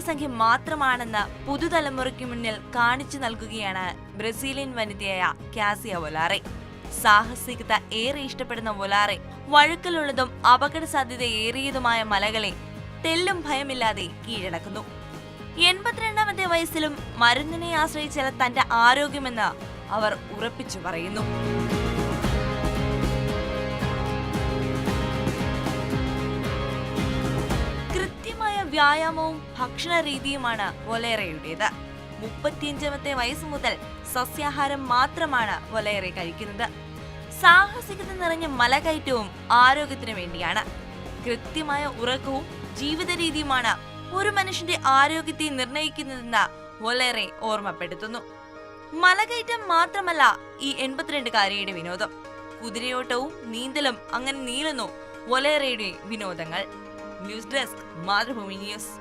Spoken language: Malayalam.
സംഖ്യ മാത്രമാണെന്ന് പുതുതലമുറയ്ക്ക് മുന്നിൽ കാണിച്ചു നൽകുകയാണ് ബ്രസീലിയൻ വനിതയായ കാസിയ വൊലാറെ. സാഹസികത ഏറെ ഇഷ്ടപ്പെടുന്ന വൊലാറെ വഴുക്കലുള്ളതും അപകട സാധ്യതയേറിയതുമായ മലകളെ തെല്ലും ഭയമില്ലാതെ കീഴടക്കുന്നു. 82ാമത്തെ വയസ്സിലും മരുന്നിനെ ആശ്രയിച്ചുള്ള തന്റെ ആരോഗ്യമെന്ന് അവർ ഉറപ്പിച്ചു പറയുന്നു. കൃത്യമായ വ്യായാമവും ഭക്ഷണ രീതിയുമാണ് വൊലാറെയുടേത്. 35ാമത്തെ വയസ്സ് മുതൽ സസ്യാഹാരം മാത്രമാണ് വൊലാറെ കഴിക്കുന്നത്. സാഹസികത നിറഞ്ഞ മലകയറ്റവും ആരോഗ്യത്തിനു വേണ്ടിയാണ്. കൃത്യമായ ഉറക്കവും ജീവിത രീതിയുമാണ് ഒരു മനുഷ്യന്റെ ആരോഗ്യത്തെ നിർണയിക്കുന്നതെന്ന് വൊലാറെ ഓർമ്മപ്പെടുത്തുന്നു. മലകയറ്റം മാത്രമല്ല ഈ 82കാരിയുടെ വിനോദം. കുതിരയോട്ടവും നീന്തലും അങ്ങനെ നീളുന്നു വൊലാറെയുടെ വിനോദങ്ങൾ. News desk, Mathrubhumi news.